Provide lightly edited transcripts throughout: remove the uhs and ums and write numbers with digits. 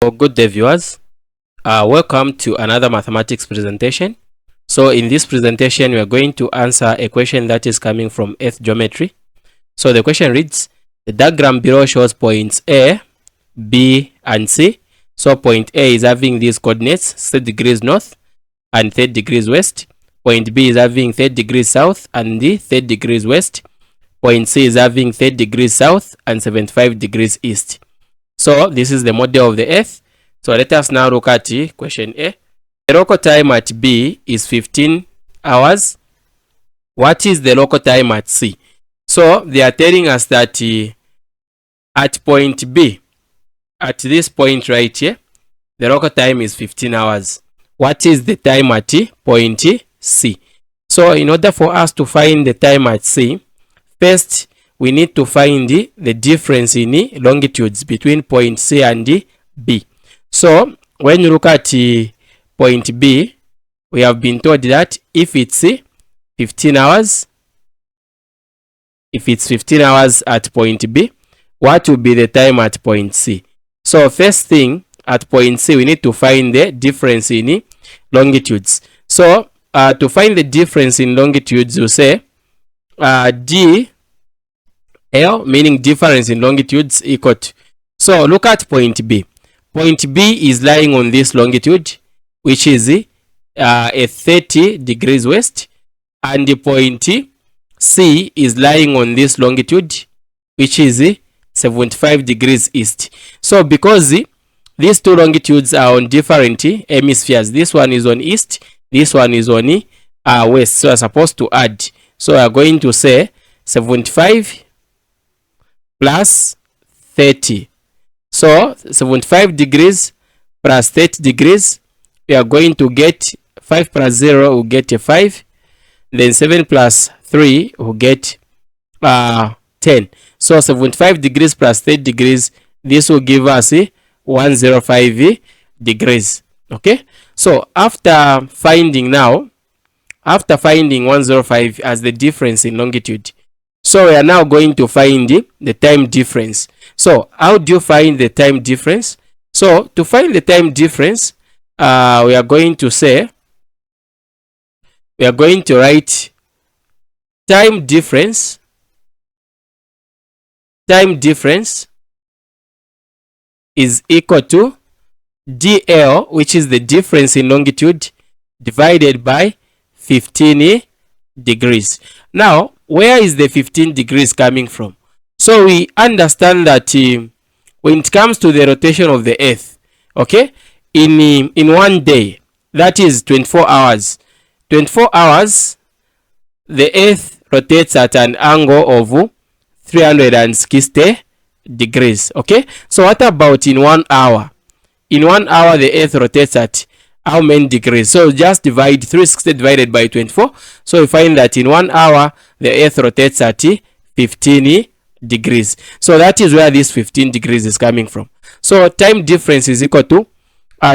So good day viewers, welcome to another mathematics presentation. So in this presentation we are going to answer a question that is coming from Earth geometry. So the question reads, the diagram below shows points A, B and C. So point A is having these coordinates 60 degrees north and 30 degrees west. Point B is having 30 degrees south and 30 degrees west. Point C is having 30 degrees south and 75 degrees east. So this is the model of the Earth. So let us now look at question A. The local time at B is 15 hours. What is the local time at C? So they are telling us that at point B, at this point right here, the local time is 15 hours. What is the time at point C? So in order for us to find the time at C, first we need to find the difference in longitudes between point C and B. So when you look at point B, we have been told that if it's 15 hours, at point B, what will be the time at point C? So first thing, at point C, we need to find the difference in longitudes. So to find the difference in longitudes, you say D L, meaning difference in longitudes, equal to. So look at point B. Point B is lying on this longitude, which is a 30 degrees west, and the point C is lying on this longitude, which is 75 degrees east. So because these two longitudes are on different hemispheres, this one is on east, this one is on west, so we are supposed to add. So we are going to say 75 plus 30. So 75 degrees plus 30 degrees, we are going to get 5 plus 0 will get a 5. Then 7 plus 3 will get 10. So 75 degrees plus 30 degrees, this will give us 105 degrees. Okay. So after finding 105 as the difference in longitude, so we are now going to find the time difference. So how do you find the time difference? So to find the time difference, we are going to write time difference is equal to DL, which is the difference in longitude, divided by 15 degrees. Now, where is the 15 degrees coming from? So we understand that when it comes to the rotation of the Earth, okay, in one day, that is 24 hours. 24 hours, the Earth rotates at an angle of 360 degrees. Okay, so what about in 1 hour? In 1 hour, the Earth rotates at how many degrees? So just divide 360 divided by 24. So we find that in 1 hour, the Earth rotates at 15 degrees. So that is where this 15 degrees is coming from. So time difference is equal to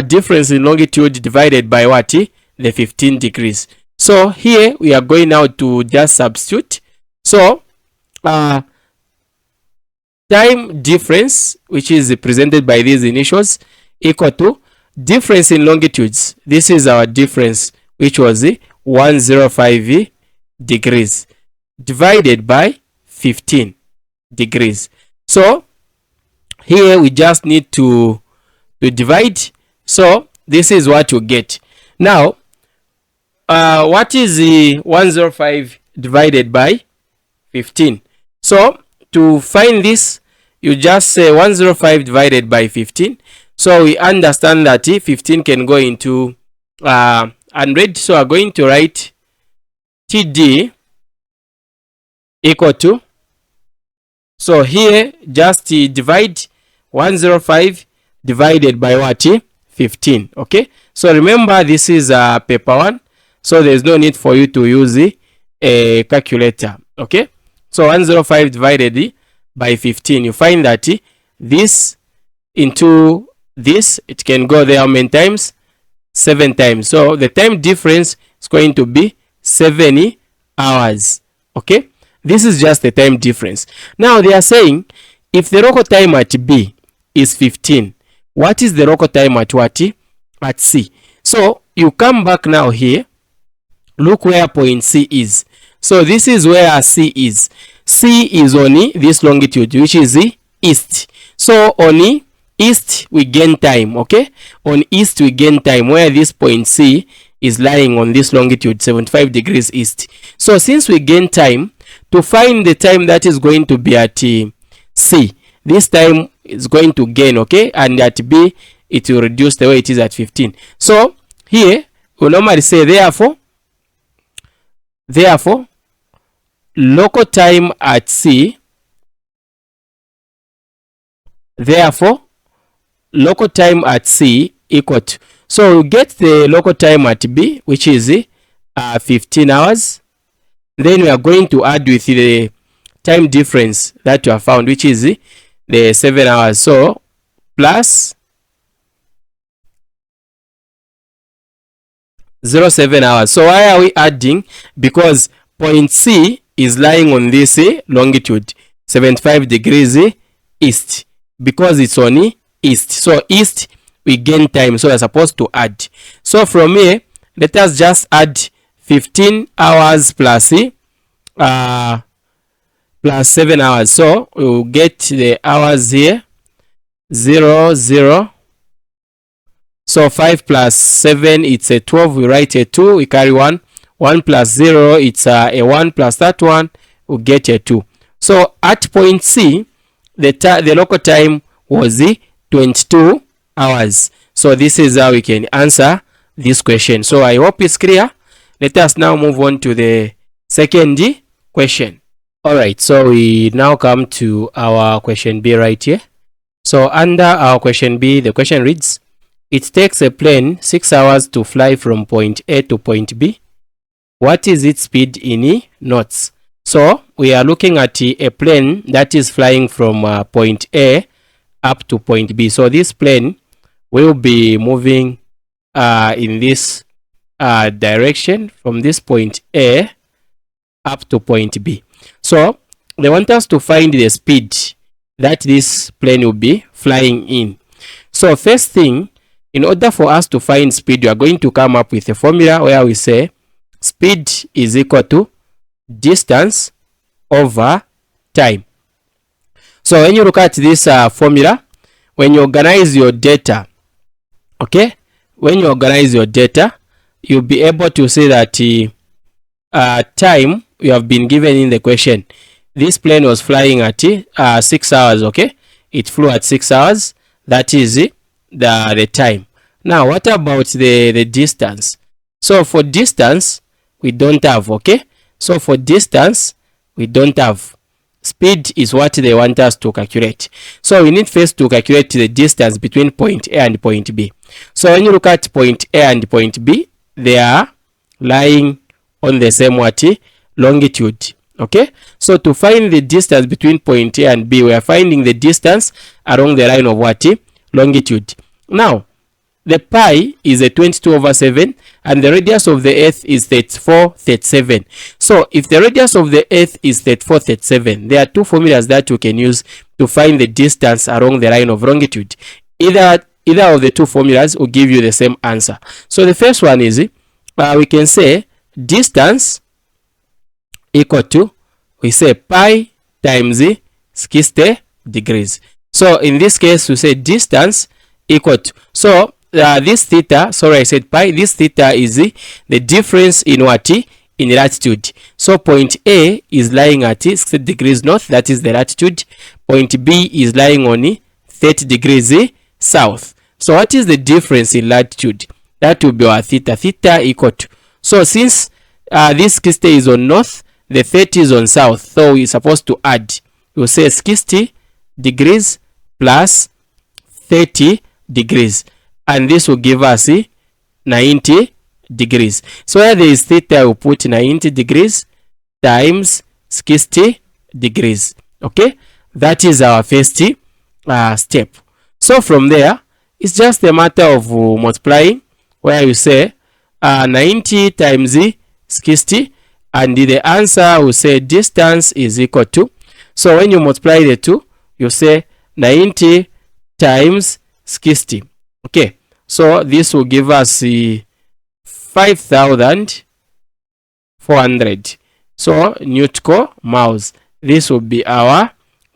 difference in longitude divided by what? The 15 degrees. So here we are going now to just substitute. So time difference, which is presented by these initials, equal to difference in longitudes. This is our difference, which was 105 degrees, divided by 15 degrees. So here we just need to divide. So this is what you get. Now what is the 105 divided by 15? So to find this, you just say 105 divided by 15. So we understand that 15 can go into 100. So we're going to write TD equal to, so here just divide 105 divided by what? 15. Okay. So remember, this is paper 1. So there's no need for you to use a calculator. Okay. So 105 divided by 15, you find that this into this, it can go there how many times? 7 times. So the time difference is going to be 7 hours. Okay. This is just the time difference. Now they are saying if the local time at B is 15, what is the local time at what? At C. So you come back now here, look where point C is. So this is where C is. C is on this longitude, which is the east. So on east we gain time, okay? On east we gain time, where this point C is lying on this longitude 75 degrees east. So since we gain time, to find the time that is going to be at C, this time is going to gain, okay? And at B it will reduce the way it is at 15. So here we normally say therefore local time at C, therefore local time at C equal to, so we get the local time at B, which is 15 hours. Then we are going to add with the time difference that you have found, which is the 7 hours. So plus 0.7 hours. So why are we adding? Because point C is lying on this longitude 75 degrees east, because it's on east. So east we gain time, so we are supposed to add. So from here, let us just add 15 hours plus 7 hours. So we will get the hours here 0 0. So 5 plus 7, it's a 12. We write a 2, we carry 1. 1 plus 0, it's a 1 plus that 1, we get a 2. So at point C, the local time was 22 hours. So this is how we can answer this question. So I hope it's clear. Let us now move on to the second question. Alright, so we now come to our question B right here. So under our question B, the question reads, it takes a plane 6 hours to fly from point A to point B. What is its speed in knots? So we are looking at a plane that is flying from point A up to point B. So this plane will be moving in this direction from this point A up to point B. So they want us to find the speed that this plane will be flying in. So first thing, in order for us to find speed, we are going to come up with a formula where we say speed is equal to distance over time. So when you look at this formula, when you organize your data, okay, when you organize your data, you'll be able to say that time you have been given in the question. This plane was flying at 6 hours, okay? It flew at 6 hours. That is the time. Now, what about the distance? So for distance, we don't have, okay? So for distance, we don't have. Speed is what they want us to calculate. So we need first to calculate the distance between point A and point B. So when you look at point A and point B, they are lying on the same longitude. Okay, so to find the distance between point A and B, we are finding the distance along the line of longitude. Now, the pi is a 22/7 and the radius of the earth is 34/37. So if the radius of the earth is 34/37, there are two formulas that you can use to find the distance along the line of longitude. Either of the two formulas will give you the same answer. So the first one is we can say distance equal to, we say pi times 60 degrees. So in this case, we say distance equal to, so this theta, sorry I said pi, this theta is the difference in what? In latitude. So point A is lying at 60 degrees north, that is the latitude. Point B is lying on 30 degrees south. So what is the difference in latitude? That will be our theta. Theta equal to, so since this 60 is on north, the 30 is on south, so we're supposed to add. We'll say 60 degrees plus 30 degrees. And this will give us 90 degrees. So where there is theta, we'll put 90 degrees times 60 degrees. Okay, that is our first step. So from there, it's just a matter of multiplying, where you say 90 times 60, and the answer will say distance is equal to, so when you multiply the two, you say 90 times 60. Okay, so this will give us 5,400. So nautical miles. This will be our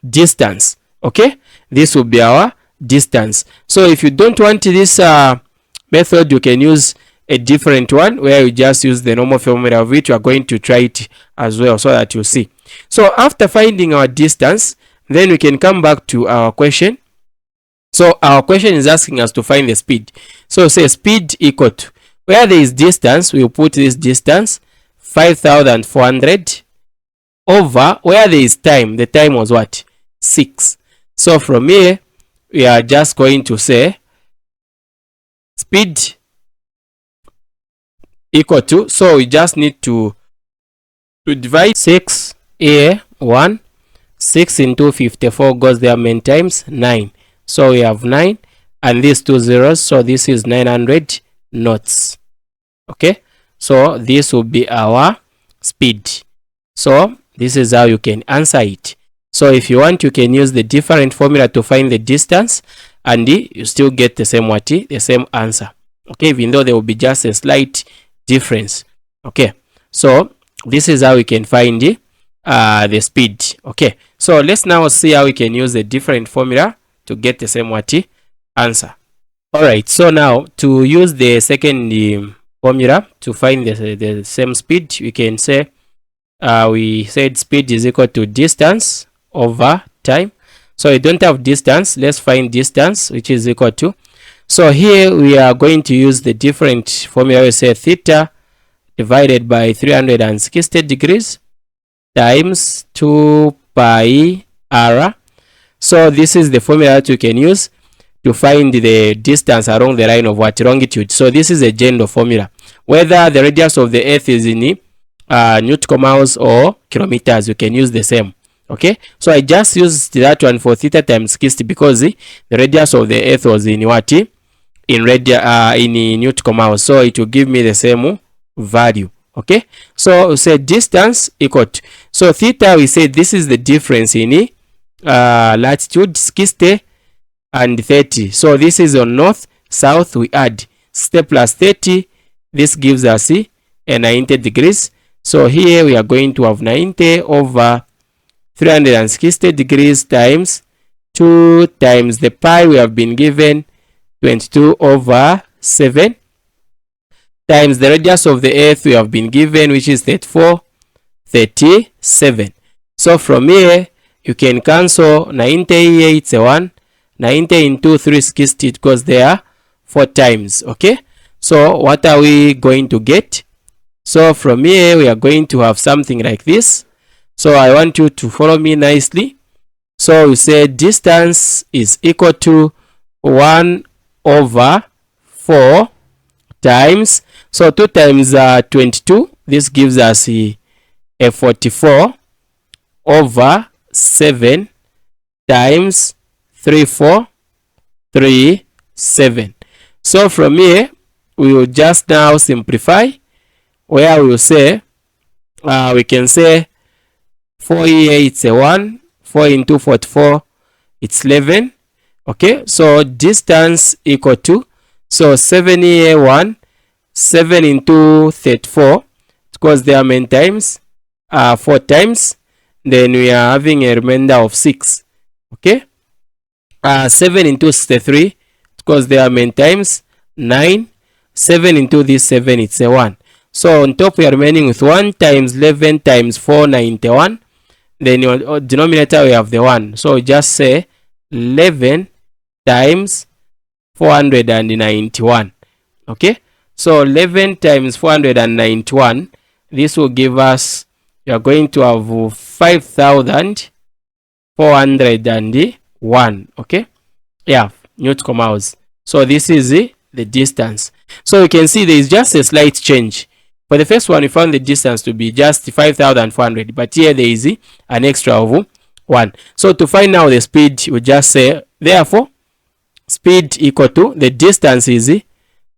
distance. Okay, this will be our distance. So if you don't want this method, you can use a different one where you just use the normal formula of it. You are going to try it as well so that you see. So after finding our distance, then we can come back to our question. So our question is asking us to find the speed. So say speed equal to, where there is distance, we will put this distance 5,400 over where there is time. The time was what? 6. So from here, we are just going to say speed equal to, so we just need to divide 6 here, 1, 6 into 54 goes there many times, 9. So we have 9 and these 2 zeros, so this is 900 knots. Okay, so this will be our speed. So this is how you can answer it. So if you want, you can use the different formula to find the distance and you still get the same what? The same answer. Okay, even though there will be just a slight difference. Okay, so this is how we can find the speed. Okay, so let's now see how we can use a different formula to get the same what? Answer. Alright, so now to use the second formula to find the same speed, we can say we said speed is equal to distance over time. So we don't have distance, let's find distance, which is equal to, so here we are going to use the different formula. We say theta divided by 360 degrees times 2 pi r. So this is the formula that you can use to find the distance along the line of what? Longitude. So this is a general formula. Whether the radius of the earth is in nautical miles or kilometers, you can use the same. Okay, so I just used that one for theta times 60 because the radius of the earth was in what? In nautical miles, so it will give me the same value. Okay, so we say distance equal to, so theta, we say this is the difference in latitude 60 and 30. So this is on north, south, we add 60 plus 30, this gives us a 90 degrees. So here we are going to have 90 over 360 degrees times 2 times the pi we have been given 22 over 7 times the radius of the earth we have been given, which is 37. So from here you can cancel 90 here, it's a 1, 90 into 360, it goes there 4 times. Okay, so what are we going to get? So from here we are going to have something like this. So I want you to follow me nicely. So we say distance is equal to 1 over 4 times, so 2 times 22, this gives us a 44 over 7 times 3437. So from here we will just now simplify, where we will say we can say 4 here, it's a 1, 4 into 44, it's 11. Okay, so distance equal to, so 7 here, 1, 7 into 34, because there are many times, 4 times, then we are having a remainder of 6. Okay, 7 into 63, because there are many times, 9, 7 into this 7, it's a 1. So on top we are remaining with 1 times 11 times 4, 91. Then your denominator we have the 1. So just say 11 times 491. Okay, so 11 times 491, this will give us, you are going to have 5,401. Okay, yeah, nautical miles. So this is the distance. So you can see there is just a slight change. For the first one, we found the distance to be just 5,400, but here there is an extra of 1. So to find out the speed, we just say, therefore, speed equal to, the distance is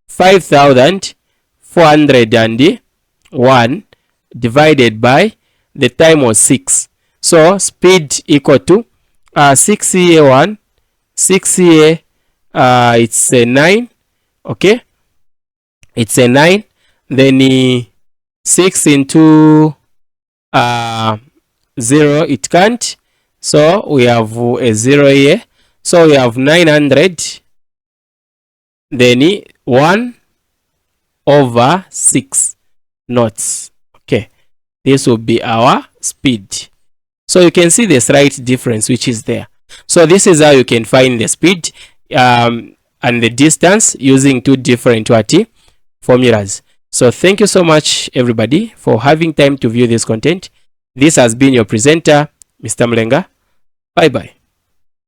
5,401 divided by the time was 6. So speed equal to 6 here 1, 6 here, it's a 9. Okay, it's a 9. Then 6 into 0, it can't, so we have a 0 here, so we have 900, then 1 over 6 knots. Okay, this will be our speed. So you can see the slight difference which is there. So this is how you can find the speed and the distance using two different formulas. So thank you so much everybody for having time to view this content. This has been your presenter, Mr. Mlenga. Bye bye.